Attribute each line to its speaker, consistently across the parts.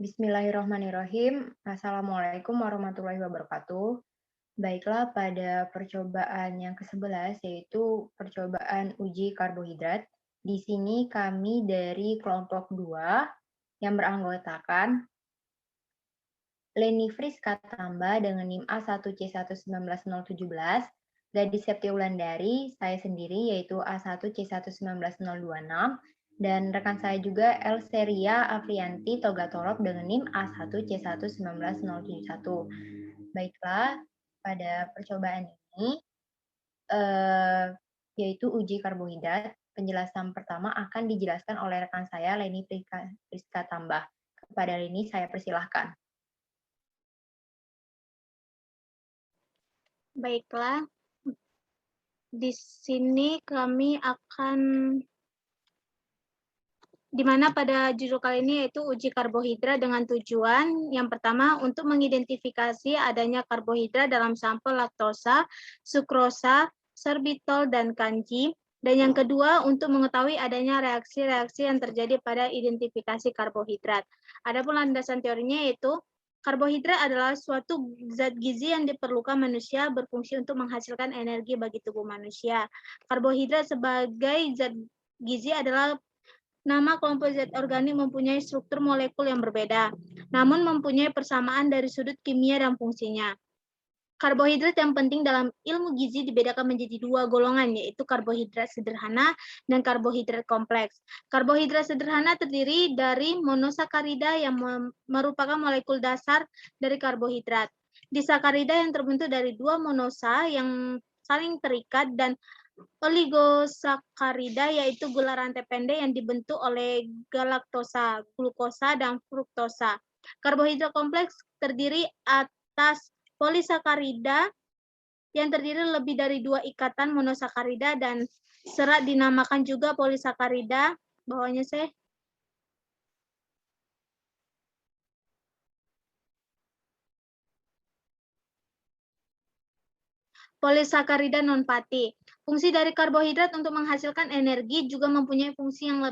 Speaker 1: Bismillahirrahmanirrahim. Assalamualaikum warahmatullahi wabarakatuh. Baiklah, pada percobaan yang ke-11 yaitu percobaan uji karbohidrat. Di sini kami dari kelompok 2 yang beranggotakan Leni Friska Tamba dengan NIM A1C1190017, Gadis Septia Wulandari, saya sendiri yaitu A1C1190026, dan rekan saya juga Elseria Afrianti Togatorop dengan NIM A1C1190071. Baiklah, pada percobaan ini yaitu uji karbohidrat. Penjelasan pertama akan dijelaskan oleh rekan saya Leni Friska Tamba. Kepada Leni saya persilahkan.
Speaker 2: Baiklah, di sini kami akan, di mana pada judul kali ini yaitu uji karbohidrat dengan tujuan yang pertama untuk mengidentifikasi adanya karbohidrat dalam sampel laktosa, sukrosa, sorbitol, dan kanji. Dan yang kedua untuk mengetahui adanya reaksi-reaksi yang terjadi pada identifikasi karbohidrat. Adapun landasan teorinya yaitu karbohidrat adalah suatu zat gizi yang diperlukan manusia berfungsi untuk menghasilkan energi bagi tubuh manusia. Karbohidrat sebagai zat gizi adalah nama kelompok zat organik mempunyai struktur molekul yang berbeda, namun mempunyai persamaan dari sudut kimia dan fungsinya. Karbohidrat yang penting dalam ilmu gizi dibedakan menjadi dua golongan, yaitu karbohidrat sederhana dan karbohidrat kompleks. Karbohidrat sederhana terdiri dari monosakarida yang merupakan molekul dasar dari karbohidrat. Disakarida yang terbentuk dari dua monosa yang saling terikat, dan oligosakarida yaitu gula rantai pendek yang dibentuk oleh galaktosa, glukosa, dan fruktosa. Karbohidrat kompleks terdiri atas polisakarida yang terdiri lebih dari dua ikatan monosakarida dan serat dinamakan juga polisakarida. Bawahnya saya. Polisakarida non-fatty. Fungsi dari karbohidrat untuk menghasilkan energi juga mempunyai fungsi yang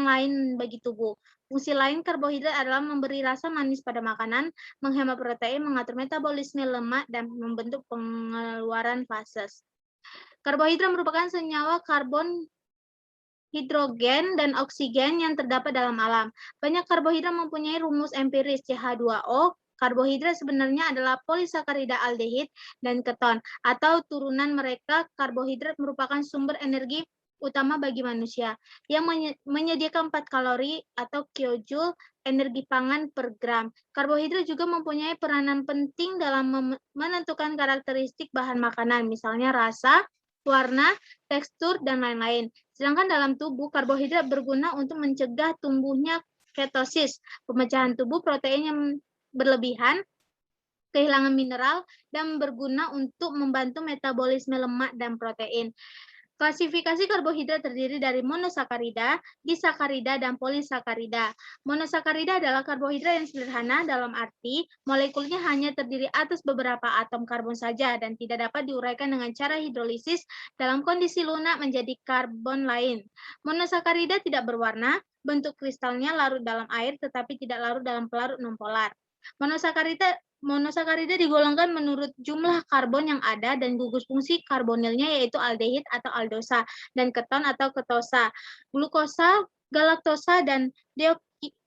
Speaker 2: lain bagi tubuh. Fungsi lain karbohidrat adalah memberi rasa manis pada makanan, menghemat protein, mengatur metabolisme lemak, dan membentuk pengeluaran fases. Karbohidrat merupakan senyawa karbon, hidrogen, dan oksigen yang terdapat dalam alam. Banyak karbohidrat mempunyai rumus empiris CH2O. Karbohidrat sebenarnya adalah polisakarida aldehid dan keton, atau turunan mereka. Karbohidrat merupakan sumber energi utama bagi manusia, yang menyediakan 4 kalori atau kilojoule energi pangan per gram. Karbohidrat juga mempunyai peranan penting dalam menentukan karakteristik bahan makanan, misalnya rasa, warna, tekstur, dan lain-lain. Sedangkan dalam tubuh, karbohidrat berguna untuk mencegah tumbuhnya ketosis, pemecahan tubuh protein yang berlebihan, kehilangan mineral, dan berguna untuk membantu metabolisme lemak dan protein. Klasifikasi karbohidrat terdiri dari monosakarida, disakarida, dan polisakarida. Monosakarida adalah karbohidrat yang sederhana dalam arti molekulnya hanya terdiri atas beberapa atom karbon saja dan tidak dapat diuraikan dengan cara hidrolisis dalam kondisi lunak menjadi karbon lain. Monosakarida tidak berwarna, bentuk kristalnya larut dalam air tetapi tidak larut dalam pelarut nonpolar. Monosakarida digolongkan menurut jumlah karbon yang ada dan gugus fungsi karbonilnya yaitu aldehid atau aldosa dan keton atau ketosa. Glukosa, galaktosa, dan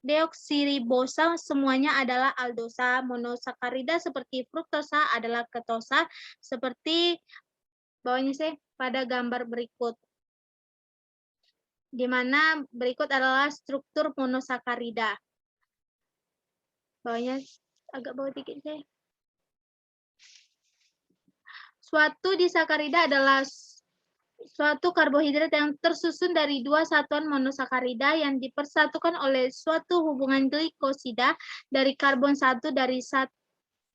Speaker 2: deoksiribosa semuanya adalah aldosa. Monosakarida seperti fruktosa adalah ketosa, seperti bawahnya saya pada gambar berikut, di mana berikut adalah struktur monosakarida. Bawahnya agak bawah dikit saya. Suatu disakarida adalah suatu karbohidrat yang tersusun dari dua satuan monosakarida yang dipersatukan oleh suatu hubungan glikosida dari karbon satu dari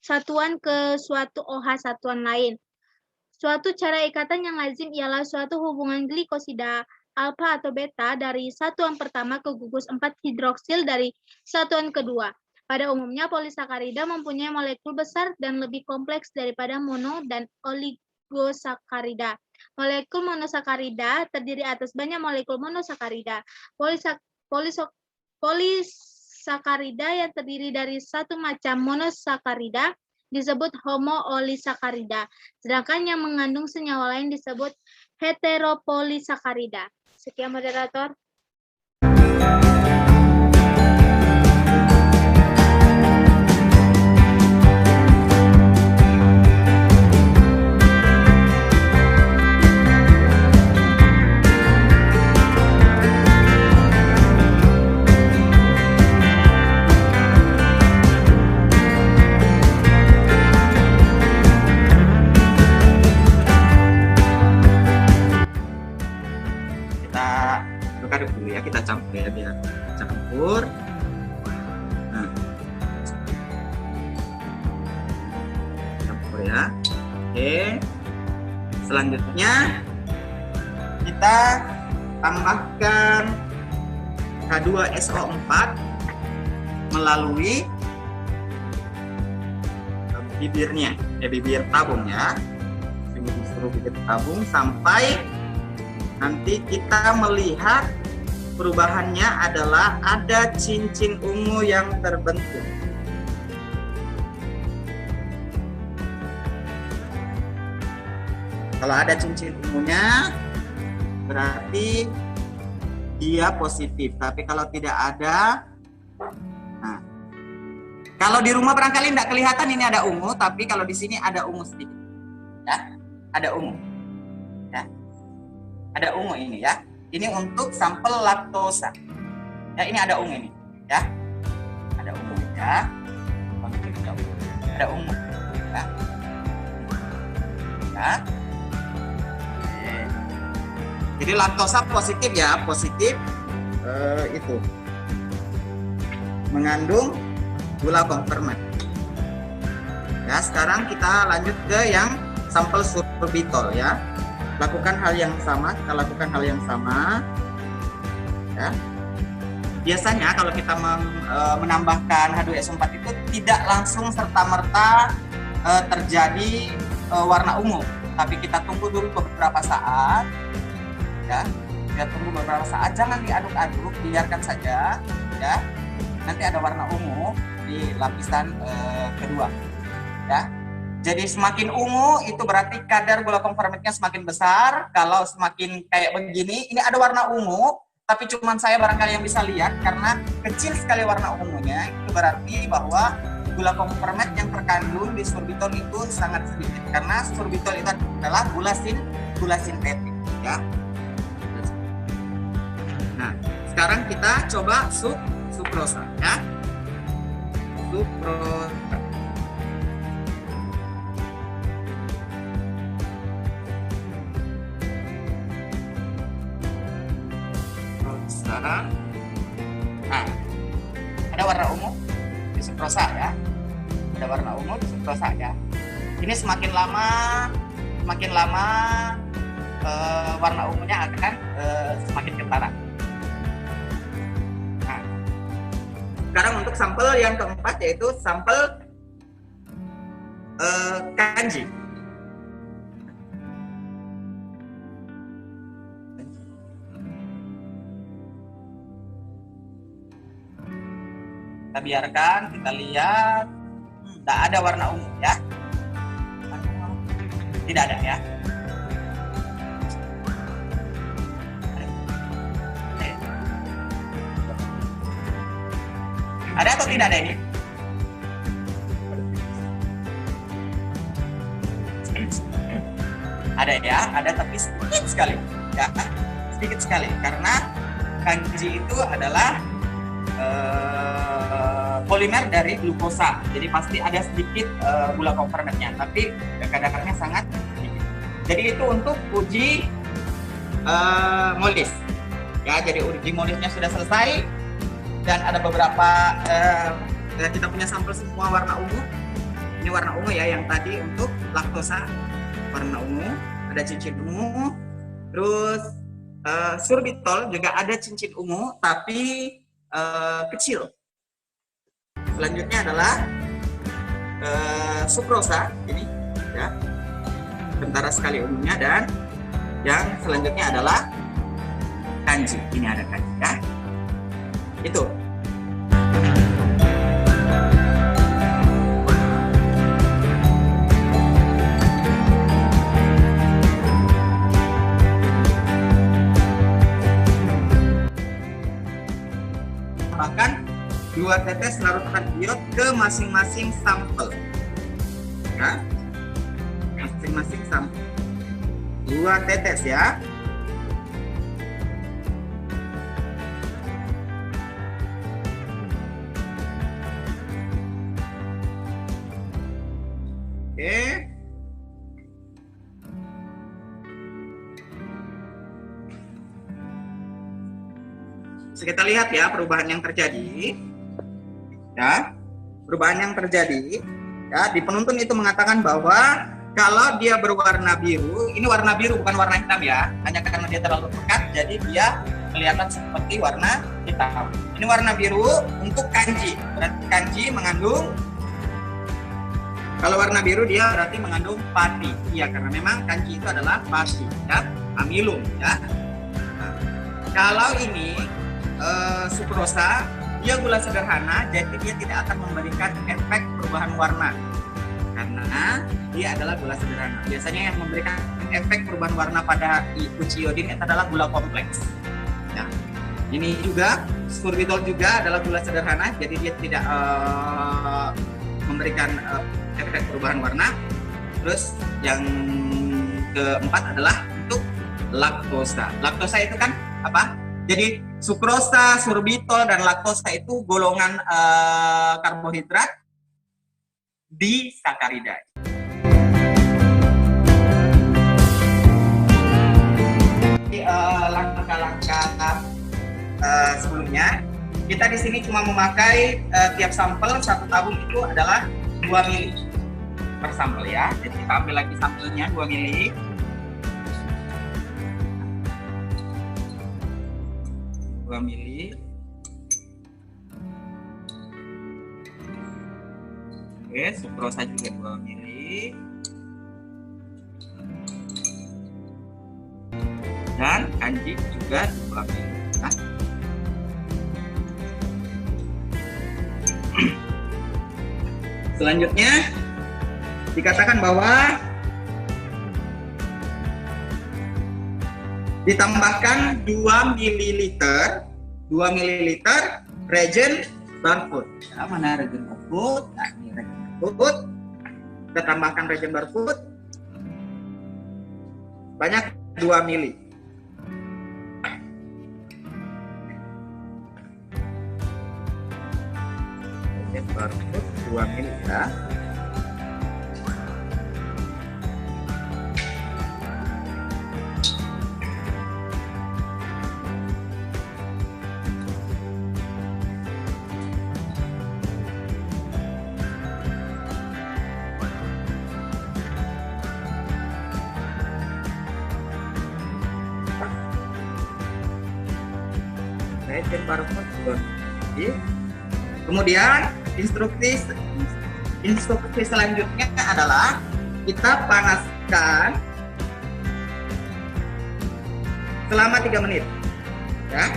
Speaker 2: satuan ke suatu OH satuan lain. Suatu cara ikatan yang lazim ialah suatu hubungan glikosida alfa atau beta dari satuan pertama ke gugus 4 hidroksil dari satuan kedua. Pada umumnya, polisakarida mempunyai molekul besar dan lebih kompleks daripada mono dan oligosakarida. Molekul monosakarida terdiri atas banyak molekul monosakarida. sakarida yang terdiri dari satu macam monosakarida disebut homoolisakarida, sedangkan yang mengandung senyawa lain disebut heteropolisakarida. Sekian moderator.
Speaker 3: Aduk dulu ya, kita campur ya, biar campur. Nah, campur ya. Oke, selanjutnya kita tambahkan H2SO4 melalui bibirnya, bibir tabung ya. Suruh bibir tabung sampai nanti kita melihat perubahannya adalah ada cincin ungu yang terbentuk. Kalau ada cincin ungunya berarti dia positif, tapi kalau tidak ada, nah, kalau di rumah barangkali tidak kelihatan ini ada ungu, tapi kalau di sini ada ungu sedikit, ya, ada ungu, ya, ada ungu ini ya. Ini untuk sampel laktosa. Ya, ini ada ungu ini, ya, ada ungu ya, ada ungu, ya, ya. Jadi laktosa positif ya, positif itu mengandung gula konfermen. Ya, sekarang kita lanjut ke yang sampel sorbitol ya. Lakukan hal yang sama, kita lakukan hal yang sama. Ya. Biasanya kalau kita menambahkan H2SO4 itu tidak langsung serta-merta terjadi warna ungu, tapi kita tunggu dulu beberapa saat. Ya, kita tunggu beberapa saat, jangan diaduk-aduk, biarkan saja ya. Nanti ada warna ungu di lapisan kedua ya. Jadi semakin ungu itu berarti kadar gula konfermennya semakin besar. Kalau semakin kayak begini, ini ada warna ungu, tapi cuman saya barangkali yang bisa lihat karena kecil sekali warna ungunya, itu berarti bahwa gula konfermen yang terkandung di sorbitol itu sangat sedikit, karena sorbitol itu adalah gula sintetik ya. Nah, sekarang kita coba sukrosa ya. Sukrosa. Nah, ada warna ungu di sukrosa ya. Ada warna ungu di sukrosa ya. Ini semakin lama warna ungunya akan semakin kentara. Nah, sekarang untuk sampel yang keempat yaitu sampel kanji. Kita biarkan, kita lihat, tidak ada warna ungu ya, tidak ada ya. Ada atau tidak ada ini? Ada ya, ada tapi sedikit sekali ya, sedikit sekali karena kanji itu adalah polimer dari glukosa, jadi pasti ada sedikit gula konfermennya, tapi kadarnya sangat sedikit. Jadi itu untuk uji molis ya. Jadi uji molisnya sudah selesai dan ada beberapa kita punya sampel semua warna ungu. Ini warna ungu ya, yang tadi untuk laktosa warna ungu, ada cincin ungu. Terus sorbitol juga ada cincin ungu tapi kecil. Selanjutnya adalah sukrosa ini ya, kentara sekali ungunya, dan yang selanjutnya adalah kanji. Ini ada kanji ya. Itu. tambahkan 2 tetes larutan iod ke masing-masing sampel. Ya. Masing-masing sampel. 2 tetes ya. Oke. So, kita lihat ya perubahan yang terjadi. Ya, perubahan yang terjadi. Ya, di penuntun itu mengatakan bahwa kalau dia berwarna biru, ini warna biru bukan warna hitam ya. Hanya karena dia terlalu pekat, jadi dia kelihatan seperti warna hitam. Ini warna biru untuk kanji. Berarti kanji mengandung, kalau warna biru dia berarti mengandung pati. Iya, karena memang kanji itu adalah pati, ya, amilum, ya. Nah, kalau ini sukrosa, dia gula sederhana, jadi dia tidak akan memberikan efek perubahan warna karena dia adalah gula sederhana. Biasanya yang memberikan efek perubahan warna pada uji iodin itu adalah gula kompleks. Ya. Ini juga sorbitol juga adalah gula sederhana, jadi dia tidak memberikan efek perubahan warna. Terus yang keempat adalah untuk laktosa. Laktosa itu kan apa? Jadi sukrosa, sorbitol, dan laktosa itu golongan karbohidrat di sakarida. Langkah-langkah sebelumnya, kita di sini cuma memakai tiap sampel 1 tabung itu adalah 2 mili per sampel ya. Jadi kita ambil lagi sampelnya 2 mili. 2 mili. Oke, sukrosa juga 2 mili. Dan kanji juga 2 mili. Nah. Selanjutnya dikatakan bahwa ditambahkan 2 ml reagent barfood. Ya, mana reagent barfood? Nah, ini reagent barfood. Kita tambahkan reagent barfood banyak 2 ml. Reagent barfood 2 ml ya. Reagent barfood 2 ml. Kemudian instruksi selanjutnya adalah kita panaskan selama 3 menit. Ya.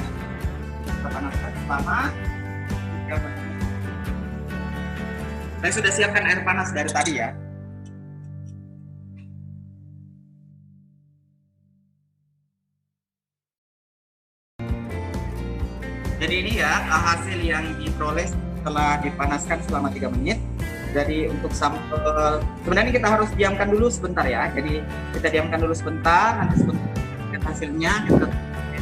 Speaker 3: Kita panaskan selama 3 menit. Saya sudah siapkan air panas dari tadi ya. Jadi ini ya hasil yang diperoleh setelah dipanaskan selama 3 menit. Jadi untuk sampel, sebenarnya kita harus diamkan dulu sebentar ya. Jadi kita diamkan dulu sebentar, nanti sebentar hasilnya kita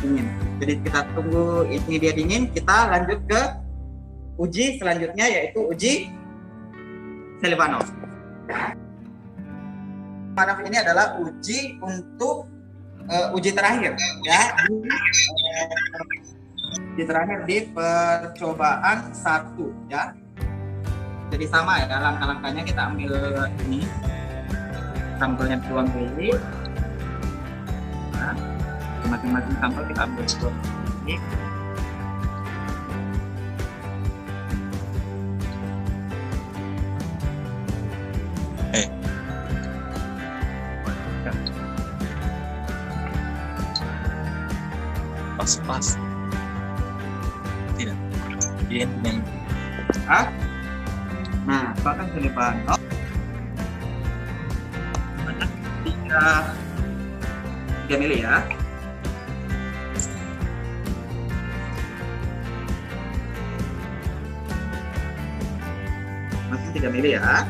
Speaker 3: dingin. Jadi kita tunggu ini dia dingin, kita lanjut ke uji selanjutnya yaitu uji Selivanov. Selivanov ini adalah uji untuk uji terakhir ya. Di terakhir di percobaan 1 ya. Jadi sama ya langkah-langkahnya, kita ambil ini sampelnya 2 mili. Nah, masing-masing sampel kita ambil 2 mili.
Speaker 4: Pas. Tidak. Dia yang
Speaker 3: Nah, bahkan Selivanov banyak 3 mili ya. 3 mili ya.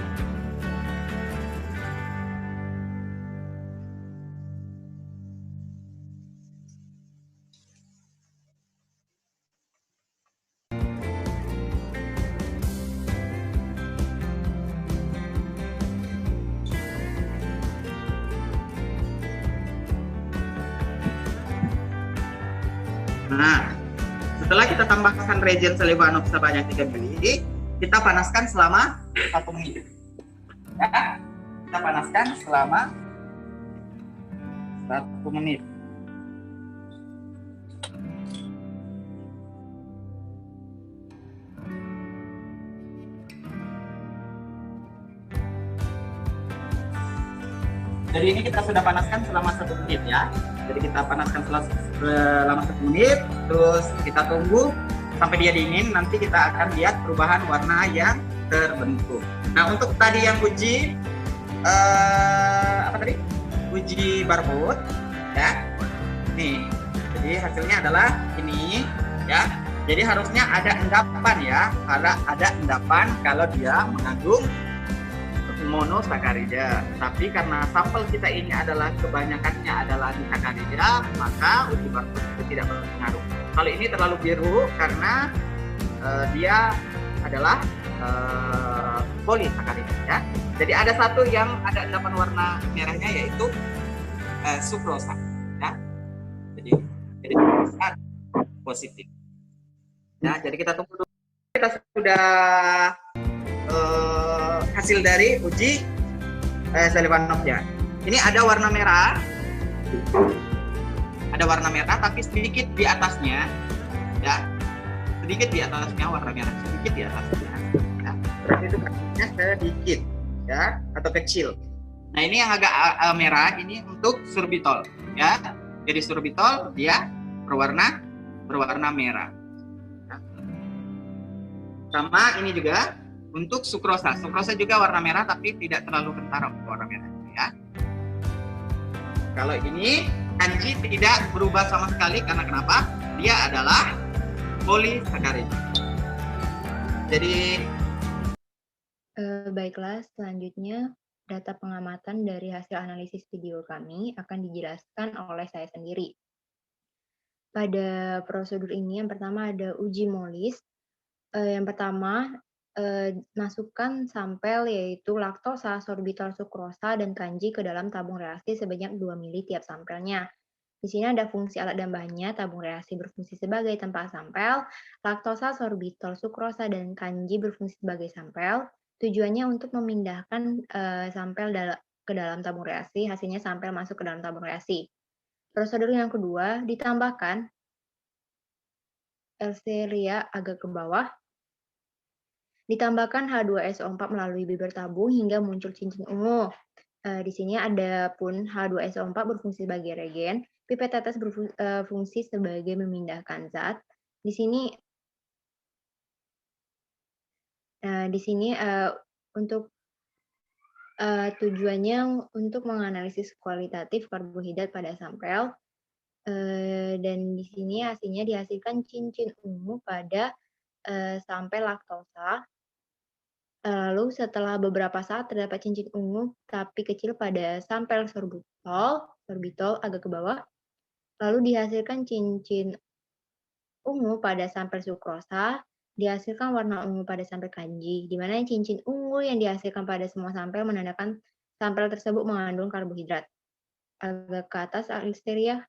Speaker 3: Nah, setelah kita tambahkan reagen Selivanov sebanyak 3 mili, kita panaskan selama 1 menit. Ya, kita panaskan selama 1 menit. Jadi ini kita sudah panaskan selama 1 menit ya. Jadi kita panaskan selama 1 menit, terus kita tunggu sampai dia dingin. Nanti kita akan lihat perubahan warna yang terbentuk. Nah, untuk tadi yang uji uji barcode ya. Nih, jadi hasilnya adalah ini ya. Jadi harusnya ada endapan ya, ada endapan kalau dia mengandung monosakarida. Tapi karena sampel kita ini adalah kebanyakannya adalah disakarida, maka uji barcode itu tidak berpengaruh. Kalau ini terlalu biru karena dia adalah polisakarida ya. Jadi ada satu yang ada endapan warna merahnya yaitu sukrosa ya. Jadi positif. Ya, jadi kita tunggu dulu. Kita sudah hasil dari uji Selivanov ya. Ini ada warna merah. Ada warna merah tapi sedikit di atasnya ya. Sedikit di atasnya warna merah, sedikit di atasnya ya. Berarti itu kecilnya sedikit ya atau kecil. Nah, ini yang agak merah ini untuk sorbitol ya. Jadi sorbitol dia berwarna merah. Ya. Sama ini juga untuk sukrosa. Sukrosa juga warna merah tapi tidak terlalu kentara warna merah ya. Kalau ini kanji tidak berubah sama sekali karena kenapa? Dia adalah polisakarida. Jadi
Speaker 1: baiklah, selanjutnya data pengamatan dari hasil analisis video kami akan dijelaskan oleh saya sendiri. Pada prosedur ini yang pertama ada uji molis. Yang pertama masukkan sampel yaitu laktosa, sorbitol, sukrosa, dan kanji ke dalam tabung reaksi sebanyak 2 mili tiap sampelnya. Di sini ada fungsi alat dan bahannya. Tabung reaksi berfungsi sebagai tempat sampel, laktosa, sorbitol, sukrosa, dan kanji berfungsi sebagai sampel. Tujuannya untuk memindahkan sampel ke dalam tabung reaksi, hasilnya sampel masuk ke dalam tabung reaksi. Prosedur yang kedua, ditambahkan Elseria agak ke bawah. Ditambahkan H2SO4 melalui bibir tabung hingga muncul cincin ungu. Di sini ada pun H2SO4 berfungsi sebagai reagen, pipet tetes berfungsi sebagai memindahkan zat. Di sini untuk tujuannya untuk menganalisis kualitatif karbohidrat pada sampel, dan di sini hasilnya dihasilkan cincin ungu pada sampel laktosa. Lalu setelah beberapa saat terdapat cincin ungu tapi kecil pada sampel sorbitol agak ke bawah. Lalu dihasilkan cincin ungu pada sampel sukrosa, dihasilkan warna ungu pada sampel kanji, di mana cincin ungu yang dihasilkan pada semua sampel menandakan sampel tersebut mengandung karbohidrat. Agak ke atas Alisteria.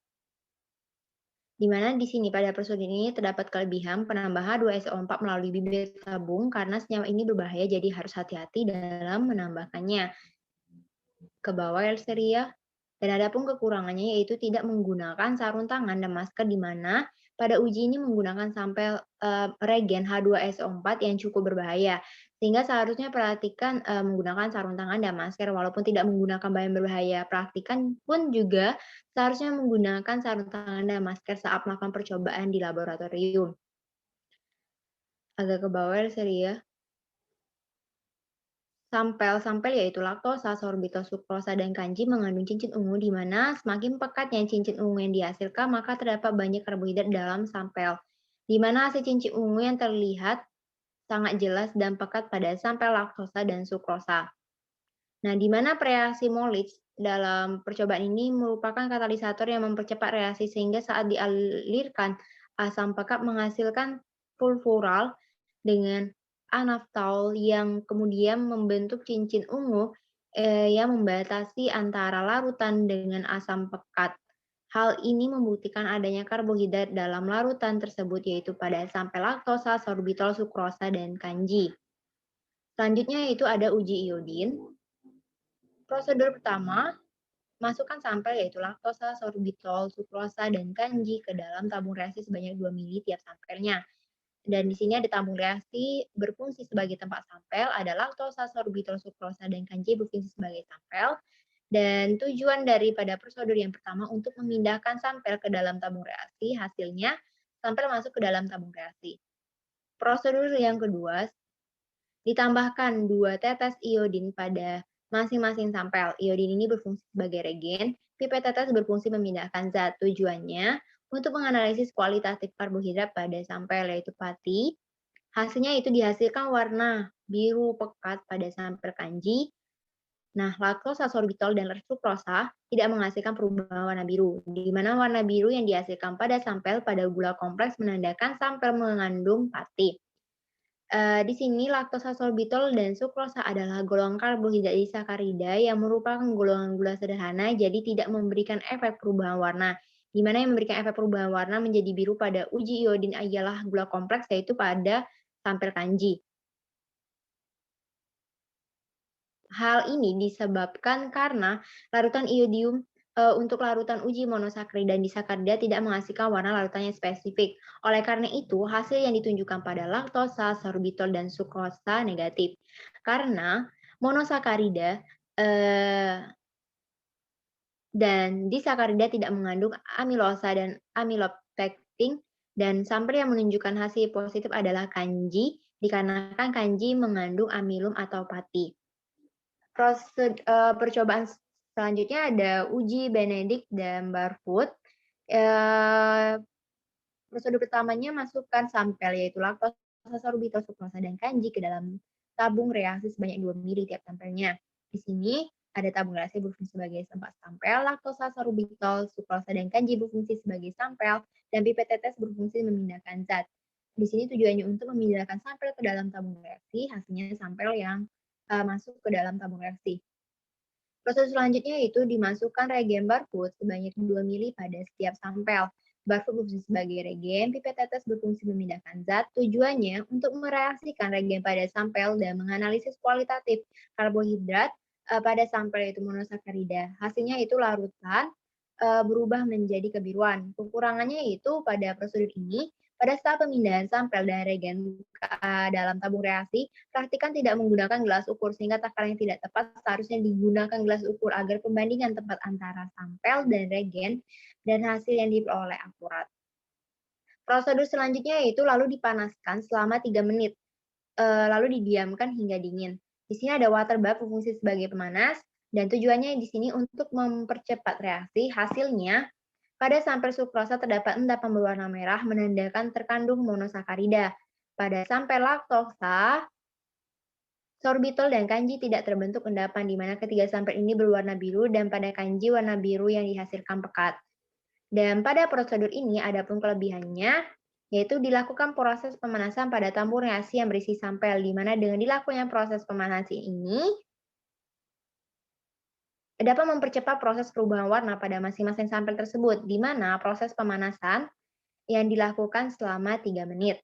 Speaker 1: Di mana di sini pada prosedur ini terdapat kelebihan penambahan H2SO4 melalui bibir tabung karena senyawa ini berbahaya jadi harus hati-hati dalam menambahkannya. Ke bawah Alisteria. Dan ada pun kekurangannya yaitu tidak menggunakan sarung tangan dan masker di mana pada uji ini menggunakan sampel reagen H2SO4 yang cukup berbahaya. Sehingga seharusnya perhatikan menggunakan sarung tangan dan masker walaupun tidak menggunakan bahan berbahaya. Praktikan pun juga seharusnya menggunakan sarung tangan dan masker saat melakukan percobaan di laboratorium. Agak ke bawah ya. Sampel-sampel yaitu laktosa, sorbitol, sukrosa, dan kanji mengandung cincin ungu di mana semakin pekatnya cincin ungu yang dihasilkan maka terdapat banyak karbohidrat dalam sampel. Di mana hasil cincin ungu yang terlihat sangat jelas dan pekat pada sampel laktosa dan sukrosa. Nah, di mana reaksi Molich dalam percobaan ini merupakan katalisator yang mempercepat reaksi sehingga saat dialirkan asam pekat menghasilkan fulvural dengan anaftol yang kemudian membentuk cincin ungu yang membatasi antara larutan dengan asam pekat. Hal ini membuktikan adanya karbohidrat dalam larutan tersebut yaitu pada sampel laktosa, sorbitol, sukrosa, dan kanji. Selanjutnya itu ada uji iodin. Prosedur pertama, masukkan sampel yaitu laktosa, sorbitol, sukrosa, dan kanji ke dalam tabung reaksi sebanyak 2 ml tiap sampelnya. Dan di sini ada tabung reaksi berfungsi sebagai tempat sampel, ada laktosa, sorbitol, sukrosa, dan kanji berfungsi sebagai sampel. Dan tujuan daripada prosedur yang pertama untuk memindahkan sampel ke dalam tabung reaksi, hasilnya sampel masuk ke dalam tabung reaksi. Prosedur yang kedua, ditambahkan 2 tetes iodin pada masing-masing sampel. Iodin ini berfungsi sebagai regen, pipet tetes berfungsi memindahkan zat. Tujuannya untuk menganalisis kualitatif karbohidrat pada sampel yaitu pati. Hasilnya itu dihasilkan warna biru pekat pada sampel kanji. Nah, laktosa, sorbitol, dan sukrosa tidak menghasilkan perubahan warna biru, di mana warna biru yang dihasilkan pada sampel pada gula kompleks menandakan sampel mengandung pati. Di sini laktosa, sorbitol, dan sukrosa adalah golongan karbohidrat disakarida yang merupakan golongan gula sederhana, jadi tidak memberikan efek perubahan warna. Di mana yang memberikan efek perubahan warna menjadi biru pada uji iodin ialah gula kompleks, yaitu pada sampel kanji. Hal ini disebabkan karena larutan iodium untuk larutan uji monosakrid dan disakarida tidak menghasilkan warna larutan yang spesifik. Oleh karena itu, hasil yang ditunjukkan pada laktosa, sorbitol, dan sukrosa negatif. Karena monosakarida dan disakarida tidak mengandung amilosa dan amilopektin, dan sampel yang menunjukkan hasil positif adalah kanji, dikarenakan kanji mengandung amilum atau pati. Percobaan selanjutnya ada uji Benedict dan Barfoot. Prosedur pertamanya masukkan sampel yaitu laktosa, sorbitol, sukrosa, dan kanji ke dalam tabung reaksi sebanyak 2 ml tiap sampelnya. Di sini ada tabung reaksi berfungsi sebagai tempat sampel, laktosa, sorbitol, sukrosa, dan kanji berfungsi sebagai sampel, dan pipet tetes berfungsi memindahkan zat. Di sini tujuannya untuk memindahkan sampel ke dalam tabung reaksi, hasilnya sampel yang masuk ke dalam tabung reaksi. Proses selanjutnya itu dimasukkan reagen Barfoot sebanyak 2 ml pada setiap sampel. Barfoot berfungsi sebagai regen, pipet tetes berfungsi memindahkan zat. Tujuannya untuk mereaksikan regen pada sampel dan menganalisis kualitatif karbohidrat pada sampel yaitu monosakarida. Hasilnya itu larutan berubah menjadi kebiruan. Kekurangannya itu pada prosedur ini, pada saat pemindahan sampel dan regen dalam tabung reaksi, praktikan tidak menggunakan gelas ukur sehingga takaran yang tidak tepat seharusnya digunakan gelas ukur agar pembandingan tepat antara sampel dan regen dan hasil yang diperoleh akurat. Prosedur selanjutnya yaitu lalu dipanaskan selama 3 menit, lalu didiamkan hingga dingin. Di sini ada water bath berfungsi sebagai pemanas dan tujuannya di sini untuk mempercepat reaksi. Hasilnya pada sampel sukrosa terdapat endapan berwarna merah menandakan terkandung monosakarida. Pada sampel laktosa, sorbitol, dan kanji tidak terbentuk endapan, di mana ketiga sampel ini berwarna biru dan pada kanji warna biru yang dihasilkan pekat. Dan pada prosedur ini ada pun kelebihannya, yaitu dilakukan proses pemanasan pada tabung reaksi yang berisi sampel, di mana dengan dilakukannya proses pemanasan ini dapat mempercepat proses perubahan warna pada masing-masing sampel tersebut, di mana proses pemanasan yang dilakukan selama 3 menit.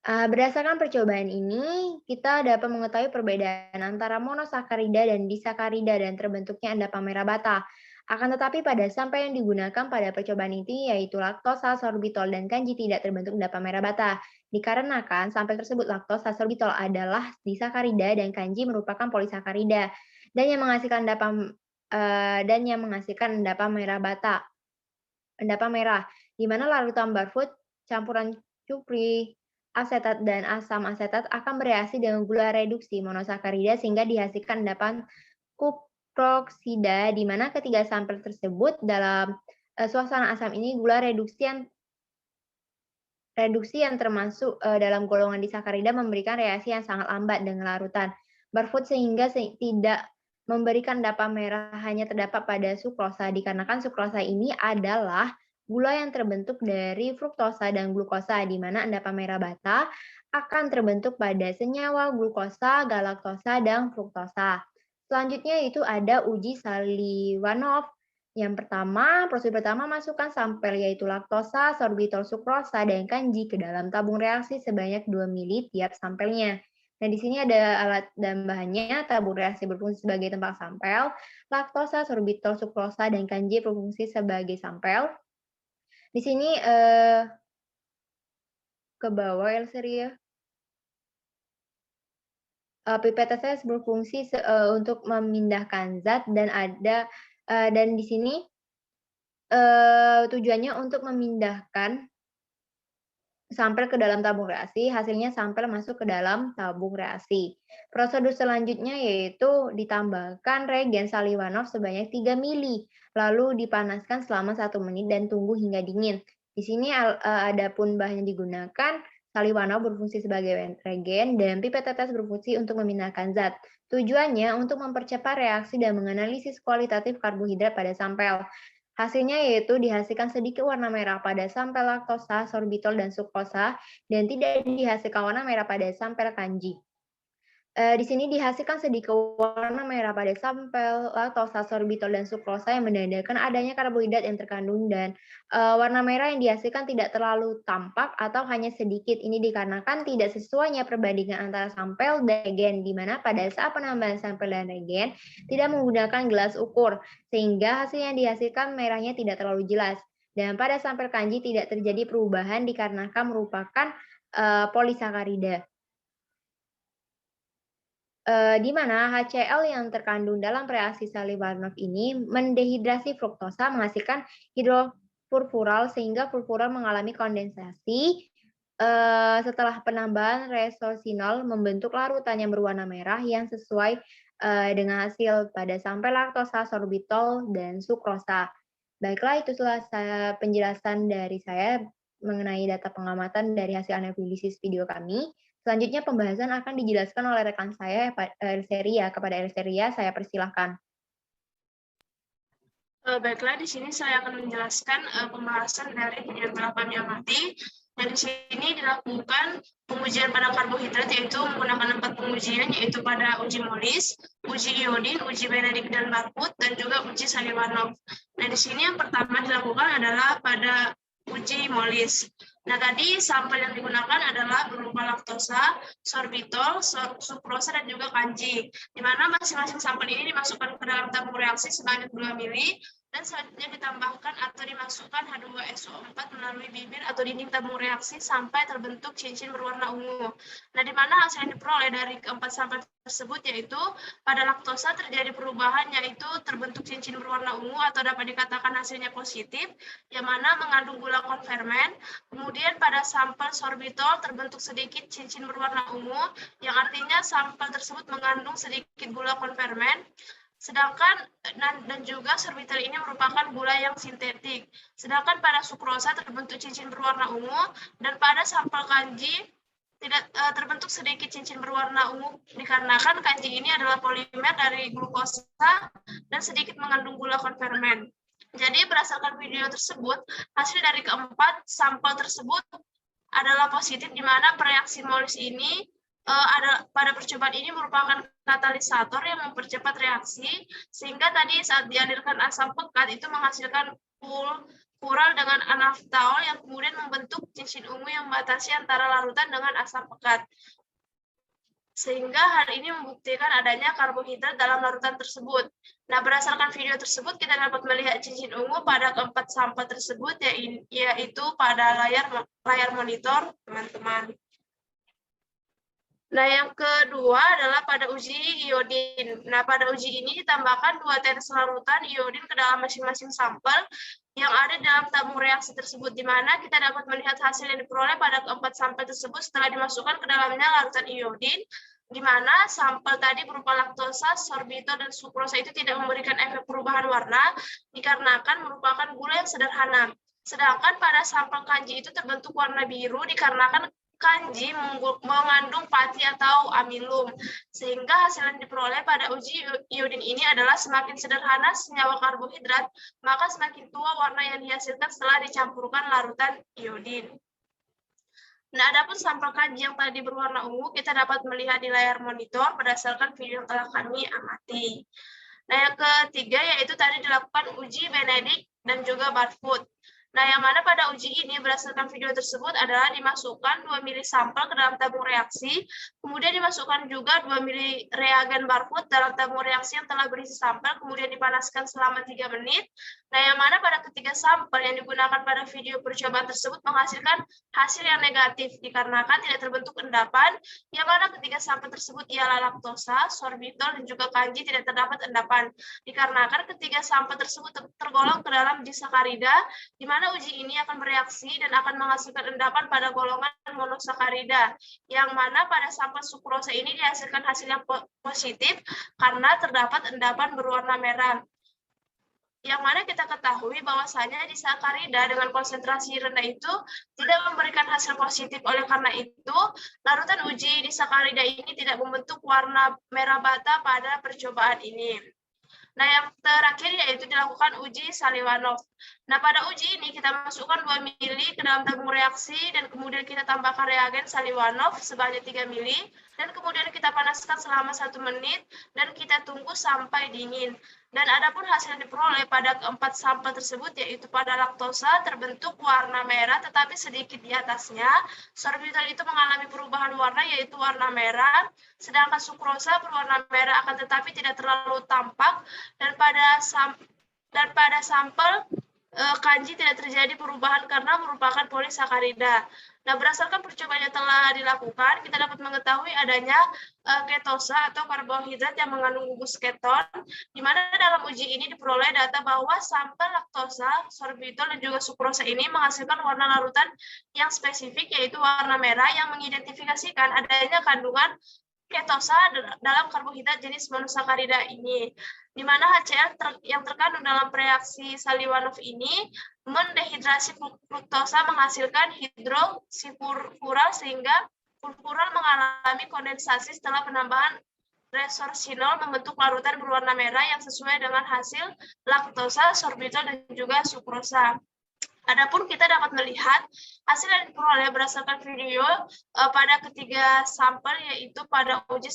Speaker 1: Berdasarkan percobaan ini, kita dapat mengetahui perbedaan antara monosakarida dan disakarida dan terbentuknya endapan merah bata. Akan tetapi pada sampel yang digunakan pada percobaan ini yaitu laktosa, sorbitol, dan kanji tidak terbentuk endapan merah bata. Dikarenakan sampel tersebut laktosa, sorbitol adalah disakarida dan kanji merupakan polisakarida dan yang menghasilkan endapan merah bata. Endapan merah, di mana larutan Barfoot campuran cupri, asetat, dan asam asetat akan bereaksi dengan gula reduksi monosakarida sehingga dihasilkan endapan kuproksida, di mana ketiga sampel tersebut dalam suasana asam ini gula reduksi yang termasuk dalam golongan disakarida memberikan reaksi yang sangat lambat dengan larutan barfood sehingga tidak memberikan dapa merah hanya terdapat pada sukrosa dikarenakan sukrosa ini adalah gula yang terbentuk dari fruktosa dan glukosa di mana endapan merah bata akan terbentuk pada senyawa glukosa, galaktosa, dan fruktosa. Selanjutnya itu ada uji Saliwanov. Yang pertama, prosedur pertama masukkan sampel yaitu laktosa, sorbitol, sukrosa, dan kanji ke dalam tabung reaksi sebanyak 2 ml tiap sampelnya. Nah, di sini ada alat dan bahannya. Tabung reaksi berfungsi sebagai tempat sampel, laktosa, sorbitol, sukrosa, dan kanji berfungsi sebagai sampel. Di sini ke bawah Elseria. Pipet tetes berfungsi untuk memindahkan zat dan di sini tujuannya untuk memindahkan sampel ke dalam tabung reaksi, hasilnya sampel masuk ke dalam tabung reaksi. Prosedur selanjutnya yaitu ditambahkan reagen Saliwanov sebanyak 3 ml, lalu dipanaskan selama 1 menit dan tunggu hingga dingin. Di sini adapun bahan yang digunakan, Saliwanov berfungsi sebagai reagen dan pipet tetes berfungsi untuk memindahkan zat. Tujuannya untuk mempercepat reaksi dan menganalisis kualitatif karbohidrat pada sampel. Hasilnya yaitu dihasilkan sedikit warna merah pada sampel laktosa, sorbitol, dan sukrosa, dan tidak dihasilkan warna merah pada sampel kanji. Di sini dihasilkan sedikit warna merah pada sampel laktosa, sorbitol, dan sukrosa yang menandakan adanya karbohidrat yang terkandung dan warna merah yang dihasilkan tidak terlalu tampak atau hanya sedikit. Ini dikarenakan tidak sesuainya perbandingan antara sampel dan reagen, di mana pada saat penambahan sampel dan reagen tidak menggunakan gelas ukur, sehingga hasil yang dihasilkan merahnya tidak terlalu jelas. Dan pada sampel kanji tidak terjadi perubahan dikarenakan merupakan polisakarida. Di mana HCl yang terkandung dalam reaksi Saliwanov ini mendehidrasi fruktosa menghasilkan hidrofurfural sehingga furfural mengalami kondensasi. Setelah penambahan resorcinol membentuk larutan yang berwarna merah yang sesuai dengan hasil pada sampel laktosa, sorbitol, dan sukrosa. Baiklah, itu itulah penjelasan dari saya mengenai data pengamatan dari hasil analisis video kami. Selanjutnya pembahasan akan dijelaskan oleh rekan saya, Elseria. Kepada Elseria, saya persilahkan.
Speaker 4: Baiklah, di sini saya akan menjelaskan pembahasan dari video telah kami amati. Dan di sini dilakukan pengujian pada karbohidrat yaitu menggunakan 4 pengujian yaitu pada uji Molis, uji iodin, uji Benedict dan Barfoot, dan juga uji Saliwanov. Nah, di sini yang pertama dilakukan adalah pada uji Molis. Nah, tadi sampel yang digunakan adalah berupa laktosa, sorbitol, sukrosa, dan juga kanji. Di mana masing-masing sampel ini dimasukkan ke dalam tabung reaksi sebanyak 2 ml, dan selanjutnya ditambahkan atau dimasukkan H2SO4 melalui bibir atau dinding tabung reaksi sampai terbentuk cincin berwarna ungu. Nah, di mana hasil yang diperoleh dari keempat sampel tersebut yaitu pada laktosa terjadi perubahan yaitu terbentuk cincin berwarna ungu atau dapat dikatakan hasilnya positif, yang mana mengandung gula konfermen. Kemudian pada sampel sorbitol terbentuk sedikit cincin berwarna ungu, yang artinya sampel tersebut mengandung sedikit gula konfermen. Sedangkan dan juga sorbitol ini merupakan gula yang sintetik. Sedangkan pada sukrosa terbentuk cincin berwarna ungu, dan pada sampel kanji tidak terbentuk sedikit cincin berwarna ungu dikarenakan kanji ini adalah polimer dari glukosa dan sedikit mengandung gula konfermen. Jadi berdasarkan video tersebut, hasil dari keempat sampel tersebut adalah positif, di mana reaksi Molis ini pada percobaan ini merupakan katalisator yang mempercepat reaksi, sehingga tadi saat dialirkan asam pekat itu menghasilkan fural dengan anaftaol yang kemudian membentuk cincin ungu yang membatasi antara larutan dengan asam pekat. Sehingga hal ini membuktikan adanya karbohidrat dalam larutan tersebut. Nah, berdasarkan video tersebut, kita dapat melihat cincin ungu pada keempat sampel tersebut, yaitu pada layar monitor, teman-teman. Nah, yang kedua adalah pada uji iodin. Nah, pada uji ini ditambahkan 2 tetes larutan iodin ke dalam masing-masing sampel yang ada dalam tabung reaksi tersebut, di mana kita dapat melihat hasil yang diperoleh pada keempat sampel tersebut setelah dimasukkan ke dalamnya larutan iodin, di mana sampel tadi berupa laktosa, sorbitol, dan sukrosa itu tidak memberikan efek perubahan warna dikarenakan merupakan gula yang sederhana. Sedangkan pada sampel kanji itu terbentuk warna biru dikarenakan kanji mengandung pati atau amilum, sehingga hasil yang diperoleh pada uji iodin ini adalah semakin sederhana senyawa karbohidrat, maka semakin tua warna yang dihasilkan setelah dicampurkan larutan iodin. Nah, adapun sampel kanji yang tadi berwarna ungu, kita dapat melihat di layar monitor berdasarkan video yang telah kami amati. Nah, yang ketiga yaitu tadi dilakukan uji Benedict dan juga Barfoot. Nah, yang mana pada uji ini berdasarkan video tersebut adalah dimasukkan 2 mili sampel ke dalam tabung reaksi, kemudian dimasukkan juga 2 mili reagen Barfoot dalam tabung reaksi yang telah berisi sampel, kemudian dipanaskan selama 3 menit. Nah, yang mana pada ketiga sampel yang digunakan pada video percobaan tersebut menghasilkan hasil yang negatif, dikarenakan tidak terbentuk endapan, yang mana ketiga sampel tersebut ialah laktosa, sorbitol, dan juga kanji tidak terdapat endapan, dikarenakan ketiga sampel tersebut tergolong ke dalam disakarida, di mana uji ini akan bereaksi dan akan menghasilkan endapan pada golongan monosakarida, yang mana pada sampel sukrosa ini dihasilkan hasil yang positif karena terdapat endapan berwarna merah. Yang mana kita ketahui bahwasanya disakarida dengan konsentrasi rendah itu tidak memberikan hasil positif. Oleh karena itu, larutan uji disakarida ini tidak membentuk warna merah bata pada percobaan ini. Nah, yang terakhir yaitu dilakukan uji Salivanov. Nah, pada uji ini kita masukkan 2 mili ke dalam tabung reaksi dan kemudian kita tambahkan reagen Salivanov sebanyak 3 mili dan kemudian kita panaskan selama 1 menit dan kita tunggu sampai dingin. Dan adapun hasil yang diperoleh pada keempat sampel tersebut yaitu pada laktosa terbentuk warna merah tetapi sedikit di atasnya, sorbitol itu mengalami perubahan warna yaitu warna merah, sedangkan sukrosa berwarna merah akan tetapi tidak terlalu tampak, dan pada sampel kanji tidak terjadi perubahan karena merupakan polisakarida. Nah, berdasarkan percobaan yang telah dilakukan, kita dapat mengetahui adanya ketosa atau karbohidrat yang mengandung gugus keton, di mana dalam uji ini diperoleh data bahwa sampel laktosa, sorbitol, dan juga sukrosa ini menghasilkan warna larutan yang spesifik, yaitu warna merah yang mengidentifikasikan adanya kandungan ketosa dalam karbohidrat jenis monosakarida ini, di mana HCl yang terkandung dalam reaksi Salivanov ini mendehidrasi fruktosa menghasilkan hidroksifurfural sehingga furfural mengalami kondensasi setelah penambahan resorsinol membentuk larutan berwarna merah yang sesuai dengan hasil laktosa, sorbitol, dan juga sukrosa. Adapun kita dapat melihat hasil yang diperoleh berdasarkan video pada ketiga sampel yaitu pada uji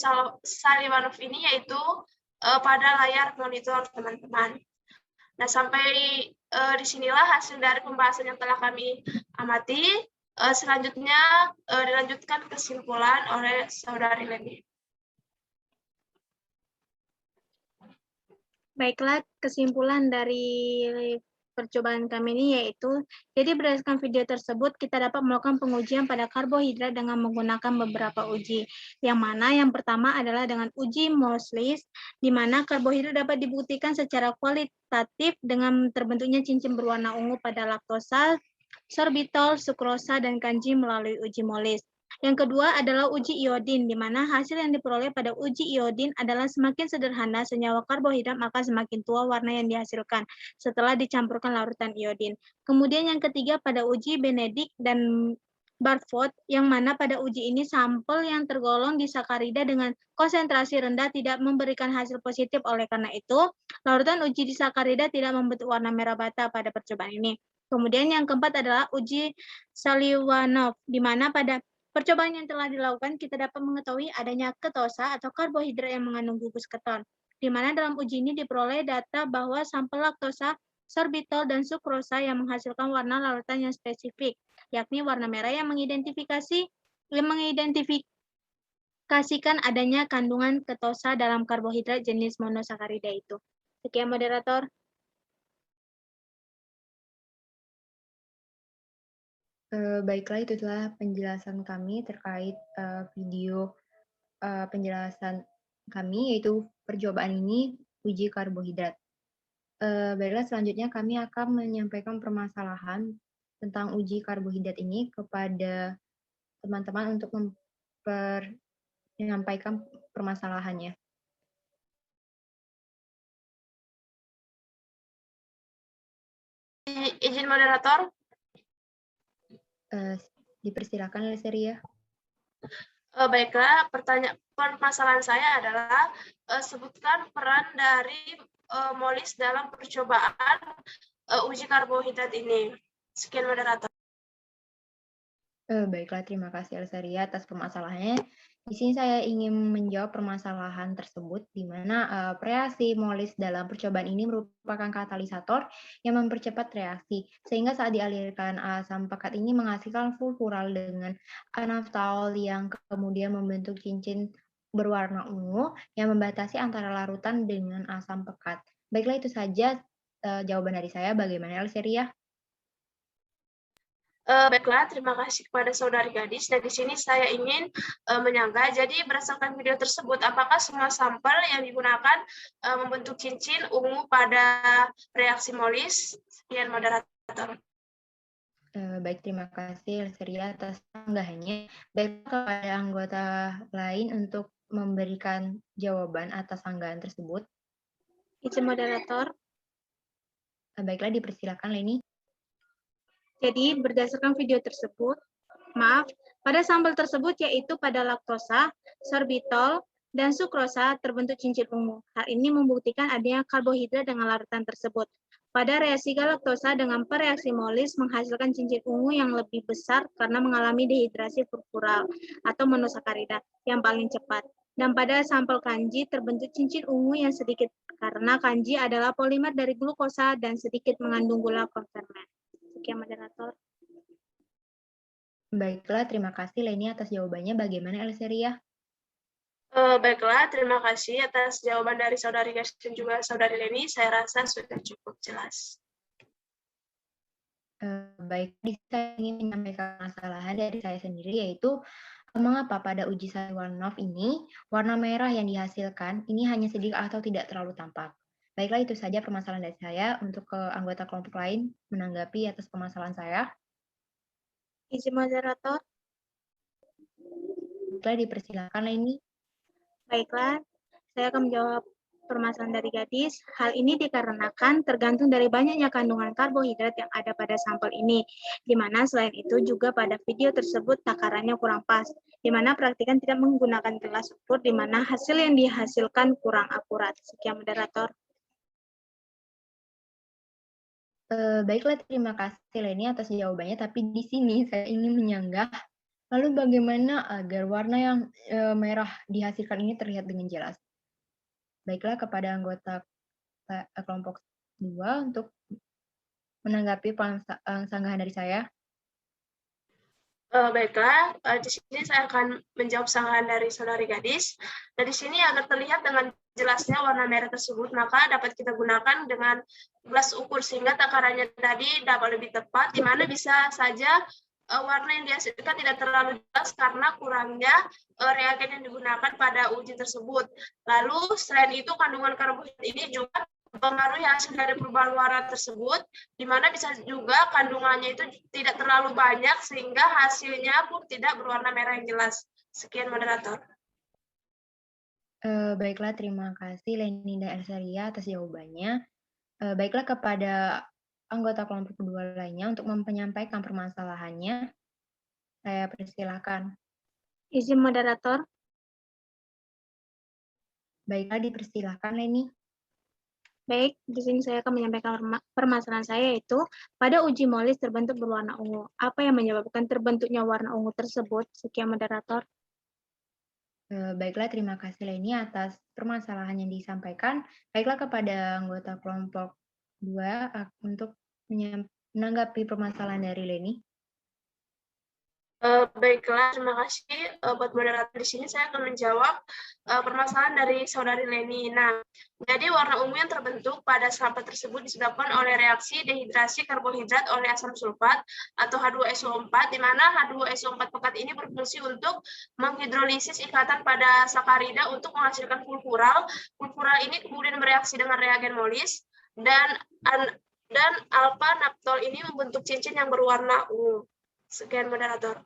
Speaker 4: Salivanov ini yaitu pada layar monitor teman-teman. Nah, sampai disinilah hasil dari pembahasan yang telah kami amati. Selanjutnya dilanjutkan kesimpulan oleh Saudari Leni.
Speaker 2: Baiklah, kesimpulan dari percobaan kami ini yaitu, jadi berdasarkan video tersebut, kita dapat melakukan pengujian pada karbohidrat dengan menggunakan beberapa uji. Yang mana yang pertama adalah dengan uji Mole's, di mana karbohidrat dapat dibuktikan secara kualitatif dengan terbentuknya cincin berwarna ungu pada laktosa, sorbitol, sukrosa, dan kanji melalui uji Mole's. Yang kedua adalah uji iodin, di mana hasil yang diperoleh pada uji iodin adalah semakin sederhana senyawa karbohidrat, maka semakin tua warna yang dihasilkan setelah dicampurkan larutan iodin. Kemudian yang ketiga pada uji Benedict dan Barfoot, yang mana pada uji ini sampel yang tergolong disakarida dengan konsentrasi rendah tidak memberikan hasil positif. Oleh karena itu, larutan uji disakarida tidak membentuk warna merah bata pada percobaan ini. Kemudian yang keempat adalah uji Salivanov, di mana pada percobaan yang telah dilakukan, kita dapat mengetahui adanya ketosa atau karbohidrat yang mengandung gugus keton, di mana dalam uji ini diperoleh data bahwa sampel laktosa, sorbitol, dan sukrosa yang menghasilkan warna larutan yang spesifik, yakni warna merah yang mengidentifikasikan adanya kandungan ketosa dalam karbohidrat jenis monosakarida itu. Sekian, moderator.
Speaker 1: Baiklah, itu adalah penjelasan kami terkait video penjelasan kami, yaitu percobaan ini uji karbohidrat. Baiklah, selanjutnya kami akan menyampaikan permasalahan tentang uji karbohidrat ini kepada teman-teman untuk menyampaikan permasalahannya.
Speaker 4: Izin moderator.
Speaker 1: Dipersilakan Elseria.
Speaker 4: Baiklah, permasalahan saya adalah sebutkan peran dari Molis dalam percobaan uji karbohidrat ini. Sekian moderator.
Speaker 1: Baiklah, terima kasih Elseria atas permasalahannya. Di sini saya ingin menjawab permasalahan tersebut, di mana reaksi Molis dalam percobaan ini merupakan katalisator yang mempercepat reaksi, sehingga saat dialirkan asam pekat ini menghasilkan fulfural dengan anaftol yang kemudian membentuk cincin berwarna ungu yang membatasi antara larutan dengan asam pekat. Baiklah, itu saja jawaban dari saya. Bagaimana Elseria?
Speaker 4: Baiklah, terima kasih kepada saudari gadis. Dan di sini saya ingin menyangka, jadi berdasarkan video tersebut, apakah semua sampel yang digunakan membentuk cincin ungu pada reaksi Molis? Sekian moderator.
Speaker 1: Baik, terima kasih Elseria atas tanggapannya. Baik, kepada anggota lain untuk memberikan jawaban atas sanggahan tersebut.
Speaker 2: Izin moderator.
Speaker 1: Baiklah, dipersilakan Leni.
Speaker 2: Jadi, berdasarkan video tersebut, pada sampel tersebut yaitu pada laktosa, sorbitol, dan sukrosa terbentuk cincin ungu. Hal ini membuktikan adanya karbohidrat dengan larutan tersebut. Pada reaksi galaktosa dengan pereaksi Molis menghasilkan cincin ungu yang lebih besar karena mengalami dehidrasi furfural atau monosakarida yang paling cepat. Dan pada sampel kanji terbentuk cincin ungu yang sedikit karena kanji adalah polimer dari glukosa dan sedikit mengandung gula konfermen. Sekian moderator.
Speaker 1: Baiklah, terima kasih Leni atas jawabannya. Bagaimana Elseria?
Speaker 4: Baiklah, terima kasih atas jawaban dari saudari Gadis dan juga saudari Leni. Saya rasa sudah cukup jelas.
Speaker 1: Baik, saya ingin menyampaikan masalahan dari saya sendiri, yaitu mengapa pada uji Salyukhanov ini warna merah yang dihasilkan ini hanya sedikit atau tidak terlalu tampak. Baiklah, itu saja permasalahan dari saya. Untuk ke anggota kelompok lain menanggapi atas permasalahan saya.
Speaker 2: Izin moderator.
Speaker 1: Baiklah, dipersilakan Leni.
Speaker 2: Baiklah, saya akan menjawab permasalahan dari gadis. Hal ini dikarenakan tergantung dari banyaknya kandungan karbohidrat yang ada pada sampel ini, di mana selain itu juga pada video tersebut takarannya kurang pas, di mana praktikan tidak menggunakan gelas ukur, di mana hasil yang dihasilkan kurang akurat. Sekian moderator.
Speaker 1: Baiklah, terima kasih Leni atas jawabannya, tapi di sini saya ingin menyanggah, lalu bagaimana agar warna yang merah dihasilkan ini terlihat dengan jelas? Baiklah, kepada anggota kelompok 2 untuk menanggapi sanggahan dari saya.
Speaker 4: Baiklah, di sini saya akan menjawab sanggahan dari saudari gadis. Dan di sini agar terlihat dengan jelasnya warna merah tersebut, maka dapat kita gunakan dengan gelas ukur sehingga takarannya tadi dapat lebih tepat, di mana bisa saja warna yang dihasilkan tidak terlalu jelas karena kurangnya reagen yang digunakan pada uji tersebut. Lalu selain itu kandungan karbohidrat ini juga mempengaruhi hasil dari perubahan warna tersebut, di mana bisa juga kandungannya itu tidak terlalu banyak sehingga hasilnya pun tidak berwarna merah yang jelas. Sekian moderator.
Speaker 1: Baiklah, terima kasih Leni dan Elseria atas jawabannya. Baiklah, kepada anggota kelompok kedua lainnya untuk menyampaikan permasalahannya, saya persilakan.
Speaker 2: Izin moderator.
Speaker 1: Baiklah, dipersilakan Leni.
Speaker 2: Baik, di sini saya akan menyampaikan permasalahan saya, yaitu pada uji Molis terbentuk berwarna ungu. Apa yang menyebabkan terbentuknya warna ungu tersebut? Sekian moderator.
Speaker 1: Baiklah, terima kasih Leni atas permasalahan yang disampaikan. Baiklah, kepada anggota kelompok 2 untuk menanggapi permasalahan dari Leni.
Speaker 4: Baiklah, terima kasih buat moderator. Di sini saya akan menjawab permasalahan dari saudari Leni. Nah, jadi warna ungu yang terbentuk pada sampel tersebut disebabkan oleh reaksi dehidrasi karbohidrat oleh asam sulfat atau H2SO4, di mana H2SO4 pekat ini berfungsi untuk menghidrolisis ikatan pada sakarida untuk menghasilkan fulfural. Fulfural ini kemudian bereaksi dengan reagen Molis dan alpha naptol ini membentuk cincin yang berwarna ungu. Sekian moderator.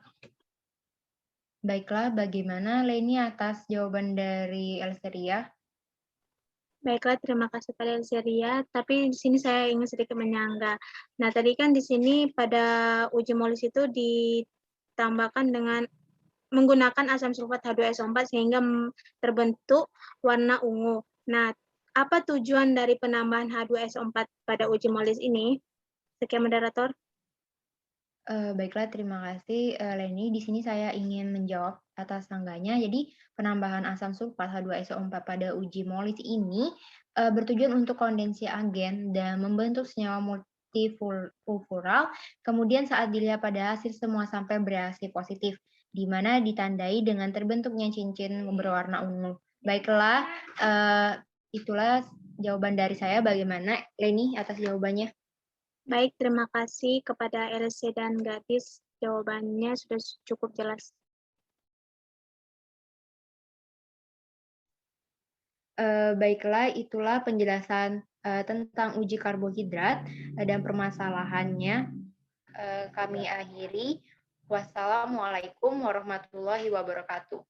Speaker 1: Baiklah, bagaimana Leni atas jawaban dari Elseria?
Speaker 2: Baiklah, terima kasih pada Elzeria. Tapi di sini saya ingin sedikit menyangga. Nah, tadi kan di sini pada uji molis itu ditambahkan dengan menggunakan asam sulfat H2SO4 sehingga terbentuk warna ungu. Nah, apa tujuan dari penambahan H2SO4 pada uji molis ini? Sekian moderator.
Speaker 1: Baiklah, terima kasih Leni. Di sini saya ingin menjawab atas sanggahnya. Jadi penambahan asam sulfat H2SO4 pada uji molis ini bertujuan untuk kondensi agen dan membentuk senyawa multifulfural. Kemudian saat dilihat pada hasil semua sampel bereaksi positif, di mana ditandai dengan terbentuknya cincin berwarna ungu. Baiklah, itulah jawaban dari saya. Bagaimana Leni atas jawabannya?
Speaker 2: Baik, terima kasih kepada LC dan Gadis. Jawabannya sudah cukup jelas.
Speaker 1: Baiklah, itulah penjelasan tentang uji karbohidrat dan permasalahannya. Kami akhiri. Wassalamualaikum warahmatullahi wabarakatuh.